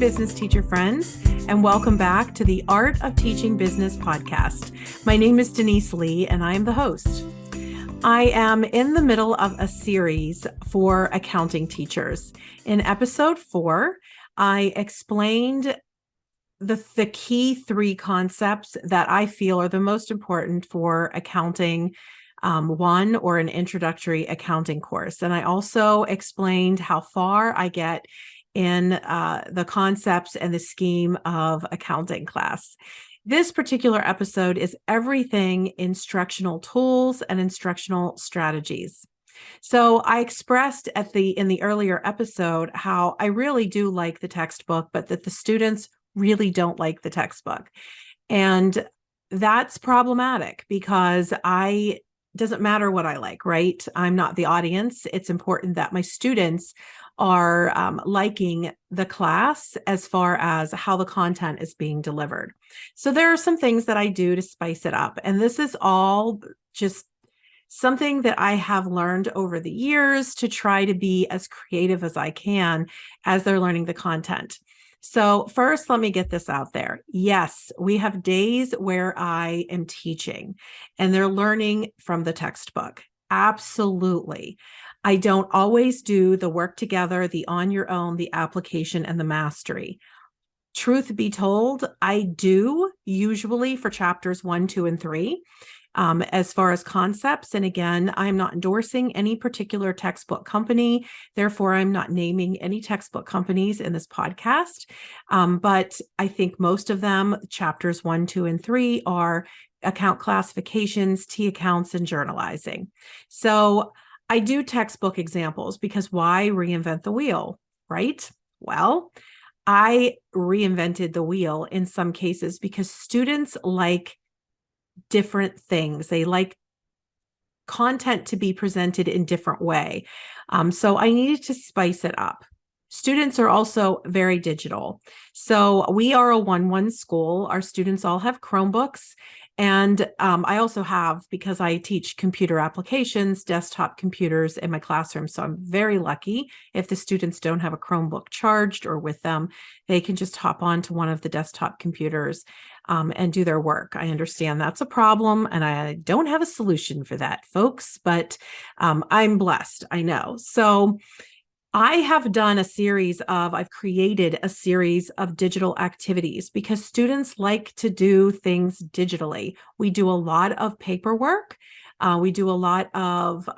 business teacher friends, and welcome back to the Art of Teaching Business podcast. My name is Denise Leigh, and I am the host. I am in the middle of a series for accounting teachers. In episode 4, I explained the key 3 concepts that I feel are the most important for accounting 1 or an introductory accounting course. And I also explained how far I get in the concepts and the scheme of accounting class. This particular episode is everything instructional tools and instructional strategies. So I expressed in the earlier episode how I really do like the textbook, but that the students really don't like the textbook. And that's problematic because doesn't matter what I like, right? I'm not the audience. It's important that my students are liking the class as far as how the content is being delivered. So there are some things that I do to spice it up. And this is all just something that I have learned over the years to try to be as creative as I can as they're learning the content. So first, let me get this out there. Yes, we have days where I am teaching and they're learning from the textbook. Absolutely. I don't always do the work together, the on your own, the application, and the mastery. Truth be told, I do usually for chapters 1, 2, and 3. As far as concepts, and again, I'm not endorsing any particular textbook company. Therefore, I'm not naming any textbook companies in this podcast. But I think most of them, chapters 1, 2, and 3, are account classifications, T accounts, and journalizing. So I do textbook examples because why reinvent the wheel, right? Well, I reinvented the wheel in some cases because students like different things. They like content to be presented in different way. So I needed to spice it up. Students are also very digital. So we are a 1-1 school. Our students all have Chromebooks. And I also have, because I teach computer applications, desktop computers in my classroom. So I'm very lucky if the students don't have a Chromebook charged or with them, they can just hop onto one of the desktop computers and do their work. I understand that's a problem and I don't have a solution for that, folks, but I'm blessed, I know. So I've created a series of digital activities because students like to do things digitally. We do a lot of paperwork. We do a lot of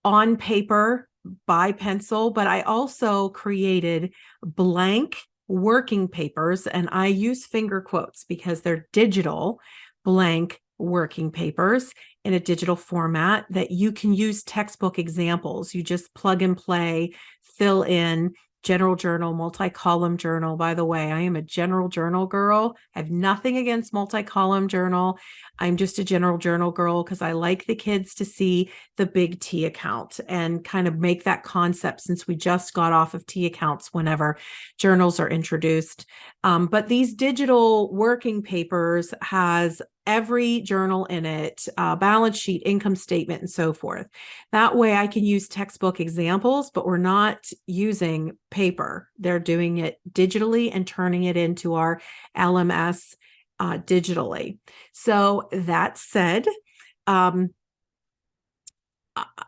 on paper by pencil, but I also created blank working papers, and I use finger quotes because they're digital blank working papers in a digital format that you can use textbook examples. You just plug and play, fill in general journal, multi-column journal. By the way, I am a general journal girl. I have nothing against multi-column journal. I'm just a general journal girl because I like the kids to see the big T account and kind of make that concept since we just got off of T accounts whenever journals are introduced. But these digital working papers has every journal in it, balance sheet, income statement, and so forth. That way I can use textbook examples, but we're not using paper. They're doing it digitally and turning it into our LMS digitally. So that said,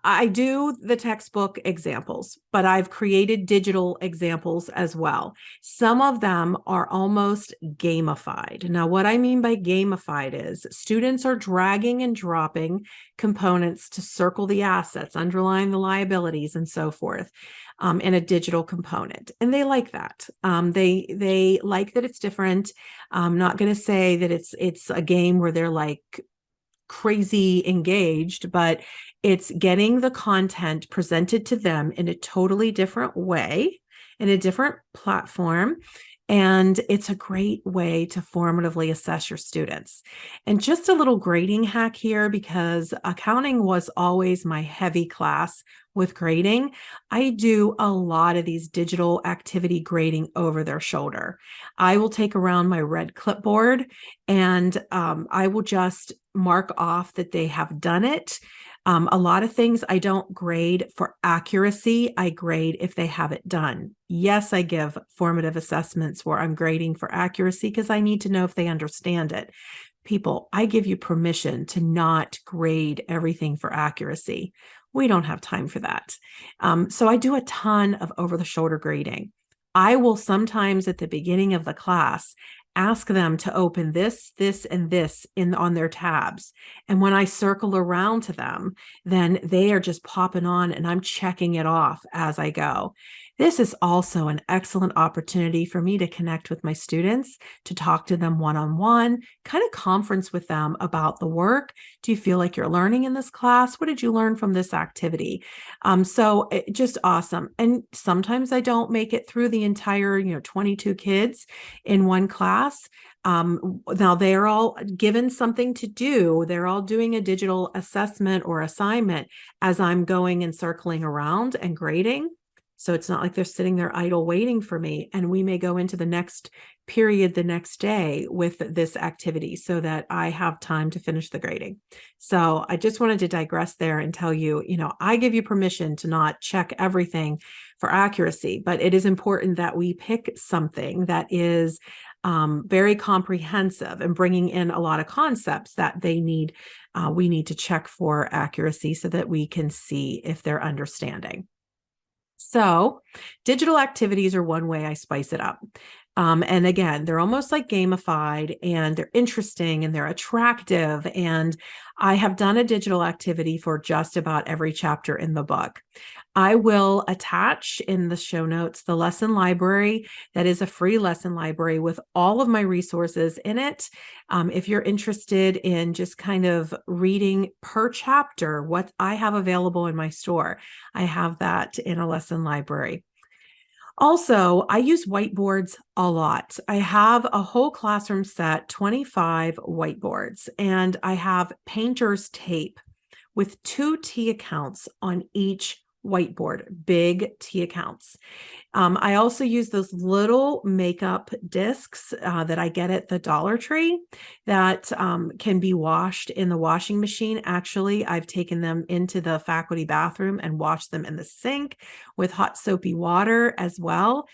I do the textbook examples, but I've created digital examples as well. Some of them are almost gamified. Now, what I mean by gamified is students are dragging and dropping components to circle the assets, underline the liabilities, and so forth in a digital component. And they like that. They like that it's different. I'm not going to say that it's a game where they're like crazy engaged, but it's getting the content presented to them in a totally different way, in a different platform. And it's a great way to formatively assess your students. And just a little grading hack here, because accounting was always my heavy class with grading. I do a lot of these digital activity grading over their shoulder. I will take around my red clipboard and I will just mark off that they have done it. A lot of things I don't grade for accuracy. I grade if they have it done. Yes, I give formative assessments where I'm grading for accuracy because I need to know if they understand it. People, I give you permission to not grade everything for accuracy. We don't have time for that. So I do a ton of over-the-shoulder grading. I will sometimes at the beginning of the class ask them to open this, this, and this on their tabs. And when I circle around to them, then they are just popping on and I'm checking it off as I go. This is also an excellent opportunity for me to connect with my students, to talk to them one-on-one, kind of conference with them about the work. Do you feel like you're learning in this class? What did you learn from this activity? So just awesome. And sometimes I don't make it through the entire, 22 kids in one class. Now they're all given something to do. They're all doing a digital assessment or assignment as I'm going and circling around and grading. So it's not like they're sitting there idle waiting for me. And we may go into the next period the next day with this activity so that I have time to finish the grading. So I just wanted to digress there and tell you, I give you permission to not check everything for accuracy, but it is important that we pick something that is very comprehensive and bringing in a lot of concepts that they need. We need to check for accuracy so that we can see if they're understanding. So digital activities are one way I spice it up. And again, they're almost like gamified and they're interesting and they're attractive. And I have done a digital activity for just about every chapter in the book. I will attach in the show notes the lesson library. That is a free lesson library with all of my resources in it. If you're interested in just kind of reading per chapter what I have available in my store, I have that in a lesson library. Also, I use whiteboards a lot. I have a whole classroom set, 25 whiteboards, and I have painter's tape with 2 T accounts on each whiteboard, big T accounts. I also use those little makeup discs that I get at the Dollar Tree that can be washed in the washing machine. Actually, I've taken them into the faculty bathroom and washed them in the sink with hot soapy water as well.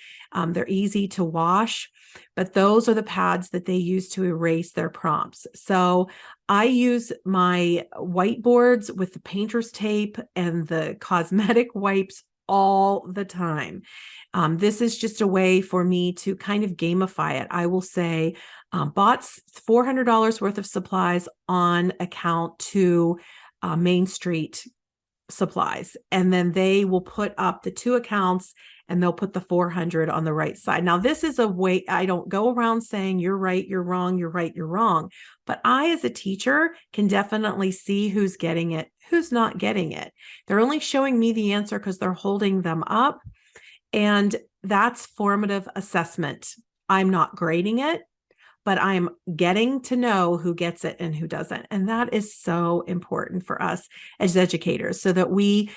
They're easy to wash, but those are the pads that they use to erase their prompts. So I use my whiteboards with the painter's tape and the cosmetic wipes all the time. This is just a way for me to kind of gamify it. I will say, bought $400 worth of supplies on account to Main Street Supplies, and then they will put up the 2 accounts and they'll put the 400 on the right side. Now, this is a way I don't go around saying you're right, you're wrong, you're right, you're wrong. But I, as a teacher, can definitely see who's getting it, who's not getting it. They're only showing me the answer because they're holding them up. And that's formative assessment. I'm not grading it, but I'm getting to know who gets it and who doesn't. And that is so important for us as educators so that we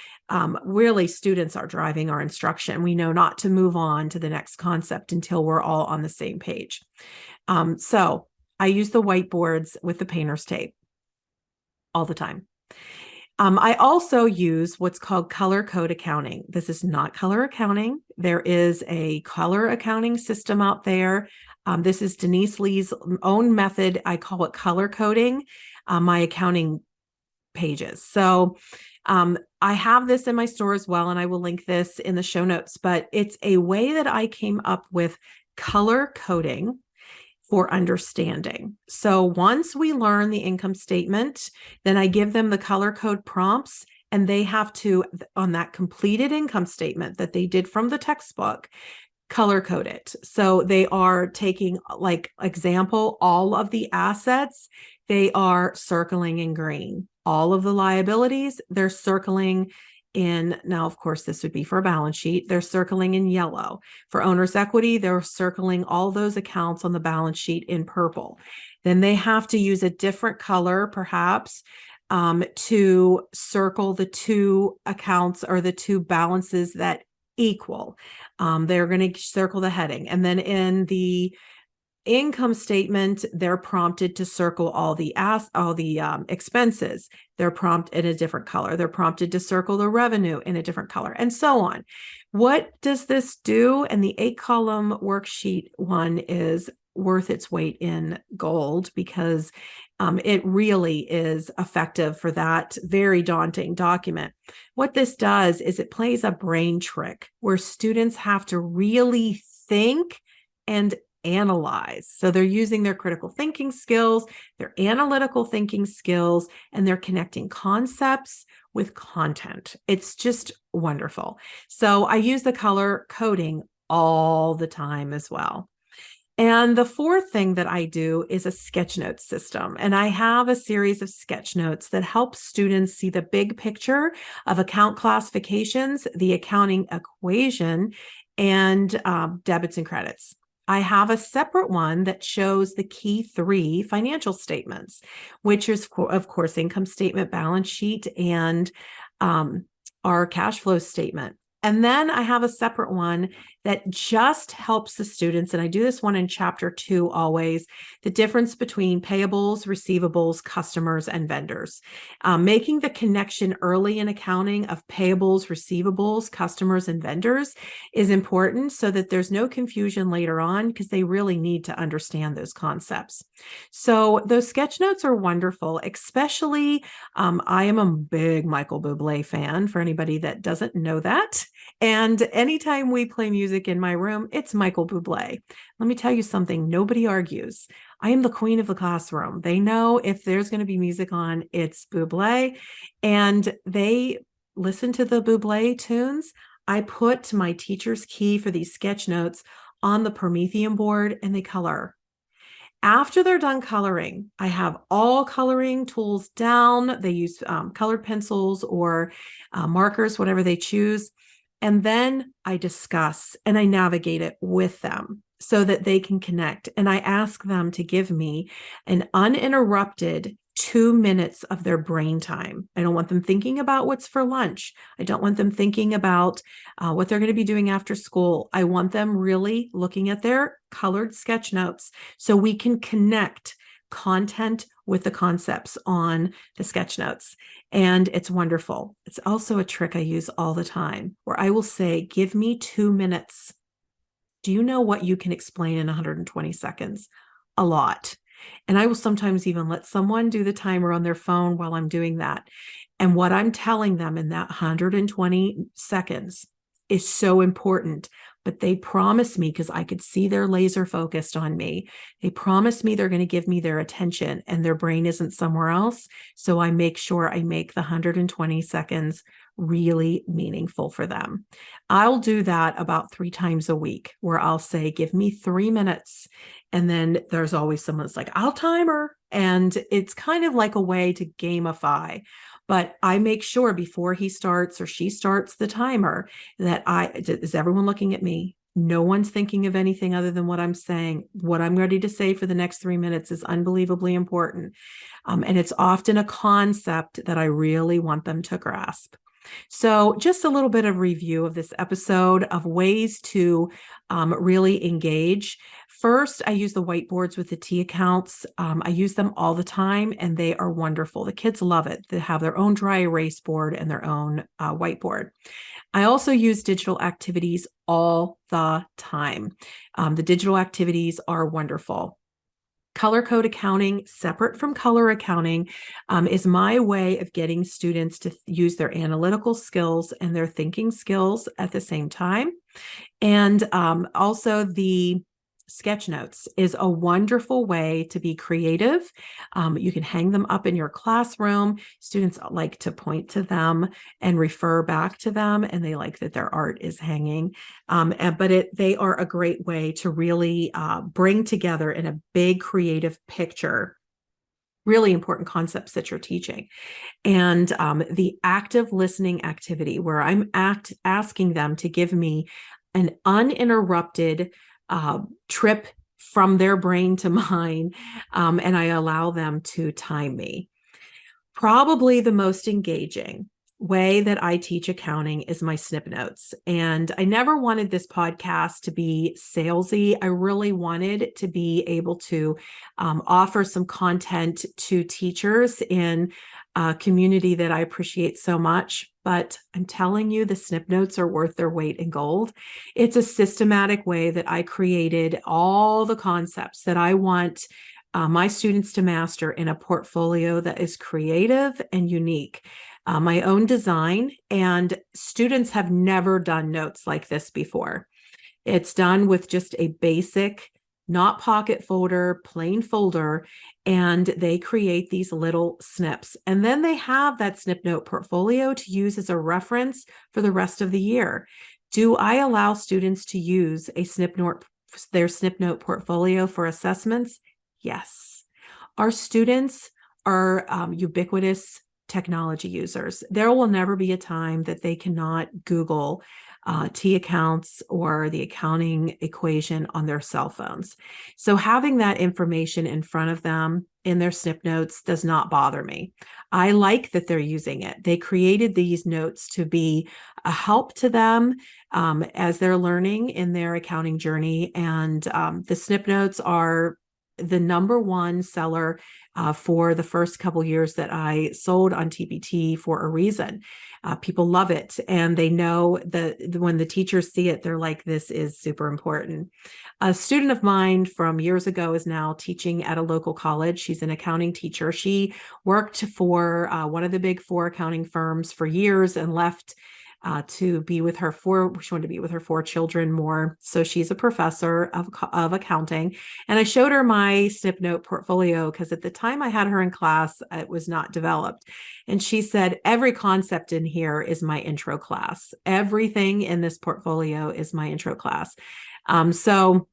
really, students are driving our instruction. We know not to move on to the next concept until we're all on the same page. So I use the whiteboards with the painter's tape all the time. I also use what's called color code accounting. This is not color accounting. There is a color accounting system out there. This is Denise Leigh's own method. I call it color coding my accounting pages. So I have this in my store as well, and I will link this in the show notes, but it's a way that I came up with color coding for understanding. So once we learn the income statement, then I give them the color code prompts, and they have to, on that completed income statement that they did from the textbook, color code it. So they are taking, like, example, all of the assets, they are circling in green. All of the liabilities, they're circling in, now, of course, this would be for a balance sheet, they're circling in yellow. For owner's equity, they're circling all those accounts on the balance sheet in purple. Then they have to use a different color, perhaps, to circle the 2 accounts or the 2 balances that equal. They're going to circle the heading. And then in the Income statement, they're prompted to circle all the expenses. They're prompted in a different color. They're prompted to circle the revenue in a different color, and so on. What does this do? And the 8-column worksheet one is worth its weight in gold, because it really is effective for that very daunting document. What this does is it plays a brain trick where students have to really think and analyze. So they're using their critical thinking skills, their analytical thinking skills, and they're connecting concepts with content. It's just wonderful. So I use the color coding all the time as well. And the fourth thing that I do is a sketch note system. And I have a series of sketch notes that help students see the big picture of account classifications, the accounting equation, and debits and credits. I have a separate one that shows the key 3 financial statements, which is, of course, income statement, balance sheet, and our cash flow statement. And then I have a separate one that just helps the students, and I do this one in chapter 2 always, the difference between payables, receivables, customers, and vendors. Making the connection early in accounting of payables, receivables, customers, and vendors is important so that there's no confusion later on, because they really need to understand those concepts. So those sketch notes are wonderful, especially I am a big Michael Bublé fan, for anybody that doesn't know that. And anytime we play music in my room, it's Michael Bublé. Let me tell you something, nobody argues. I am the queen of the classroom. They know if there's going to be music on, it's Bublé. And they listen to the Bublé tunes. I put my teacher's key for these sketch notes on the Promethean board, and they color. After they're done coloring, I have all coloring tools down. They use colored pencils or markers, whatever they choose. And then I discuss and I navigate it with them so that they can connect. And I ask them to give me an uninterrupted 2 minutes of their brain time. I don't want them thinking about what's for lunch. I don't want them thinking about what they're going to be doing after school. I want them really looking at their colored sketch notes so we can connect content with the concepts on the sketch notes. And it's wonderful. It's also a trick I use all the time where I will say, give me 2 minutes. Do you know what you can explain in 120 seconds? A lot. And I will sometimes even let someone do the timer on their phone while I'm doing that. And what I'm telling them in that 120 seconds is so important. But they promise me, because I could see they're laser focused on me, they promise me they're going to give me their attention and their brain isn't somewhere else. So I make sure I make the 120 seconds really meaningful for them. I'll do that about 3 times a week, where I'll say, give me 3 minutes. And then there's always someone that's like, I'll timer. And it's kind of like a way to gamify. But I make sure before he starts or she starts the timer that is everyone looking at me? No one's thinking of anything other than what I'm saying. What I'm ready to say for the next 3 minutes is unbelievably important. And it's often a concept that I really want them to grasp. So just a little bit of review of this episode of ways to really engage. First, I use the whiteboards with the T accounts. I use them all the time, and they are wonderful. The kids love it. They have their own dry erase board and their own whiteboard. I also use digital activities all the time. The digital activities are wonderful. Color code accounting, separate from color accounting, is my way of getting students to use their analytical skills and their thinking skills at the same time. And also the sketch notes is a wonderful way to be creative. You can hang them up in your classroom. Students like to point to them and refer back to them, and they like that their art is hanging. But they are a great way to really bring together in a big creative picture really important concepts that you're teaching. And the active listening activity, where I'm asking them to give me an uninterrupted trip from their brain to mine, and I allow them to time me. Probably the most engaging way that I teach accounting is my snip notes. And I never wanted this podcast to be salesy. I really wanted it to be able to offer some content to teachers in a community that I appreciate so much. But I'm telling you, the snip notes are worth their weight in gold. It's a systematic way that I created all the concepts that I want my students to master in a portfolio that is creative and unique. My own design, and students have never done notes like this before. It's done with just a basic, not pocket folder, plain folder, and they create these little snips. And then they have that snip note portfolio to use as a reference for the rest of the year. Do I allow students to use their snip note portfolio for assessments? Yes. Our students are ubiquitous technology users. There will never be a time that they cannot Google T accounts or the accounting equation on their cell phones. So having that information in front of them in their snip notes does not bother me. I like that they're using it. They created these notes to be a help to them as they're learning in their accounting journey. And the snip notes are the number one seller for the first couple years that I sold on TPT for a reason. People love it, and they know that when the teachers see it, they're like, this is super important. A student of mine from years ago is now teaching at a local college. She's an accounting teacher. She worked for one of the big four accounting firms for years and left to be with her she wanted to be with her four children more. So she's a professor of accounting. And I showed her my snip note portfolio because at the time I had her in class, it was not developed. And she said, every concept in here is my intro class. Everything in this portfolio is my intro class. So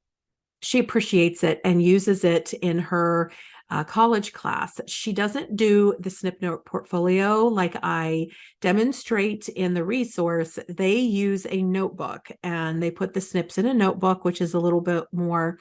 she appreciates it and uses it in her college class. She doesn't do the snip note portfolio like I demonstrate in the resource. They use a notebook and they put the snips in a notebook, which is a little bit more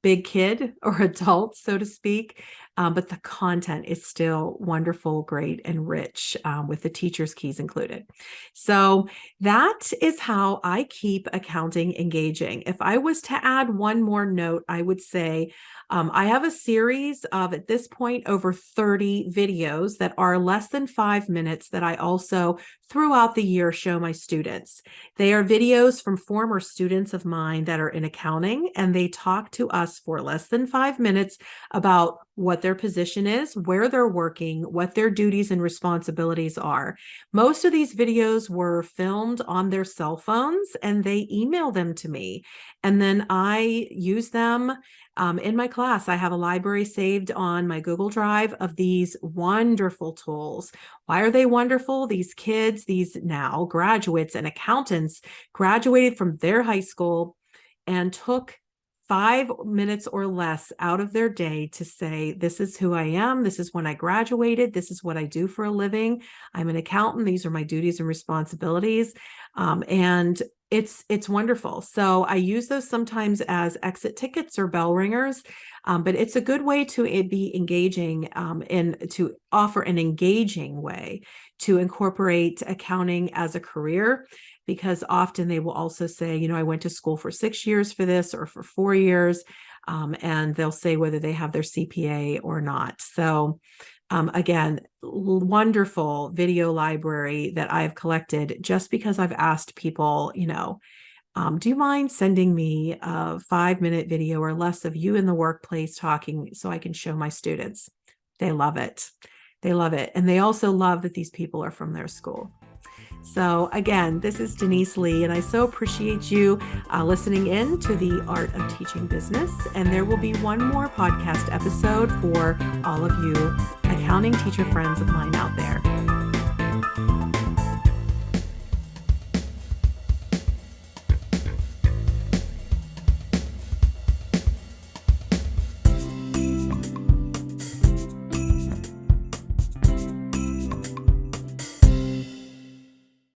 big kid or adult, so to speak. But the content is still wonderful, great, and rich with the teacher's keys included. So that is how I keep accounting engaging. If I was to add one more note, I would say I have a series of, at this point, over 30 videos that are less than 5 minutes that I also throughout the year show my students. They are videos from former students of mine that are in accounting, and they talk to us for less than 5 minutes about what their position is, where they're working, what their duties and responsibilities are. Most of these videos were filmed on their cell phones and they email them to me. And then I use them in my class. I have a library saved on my Google Drive of these wonderful tools. Why are they wonderful? These kids, these now graduates and accountants, graduated from their high school and took 5 minutes or less out of their day to say, this is who I am. This is when I graduated. This is what I do for a living. I'm an accountant. These are my duties and responsibilities. And it's wonderful. So I use those sometimes as exit tickets or bell ringers, but it's a good way to be engaging and to offer an engaging way to incorporate accounting as a career. Because often they will also say, I went to school for 6 years for this or for 4 years, and they'll say whether they have their CPA or not. So again, wonderful video library that I've collected just because I've asked people, do you mind sending me a 5-minute video or less of you in the workplace talking so I can show my students? They love it. They love it. And they also love that these people are from their school. So again, this is Denise Leigh, and I so appreciate you listening in to the Art of Teaching Business. And there will be one more podcast episode for all of you accounting teacher friends of mine out there.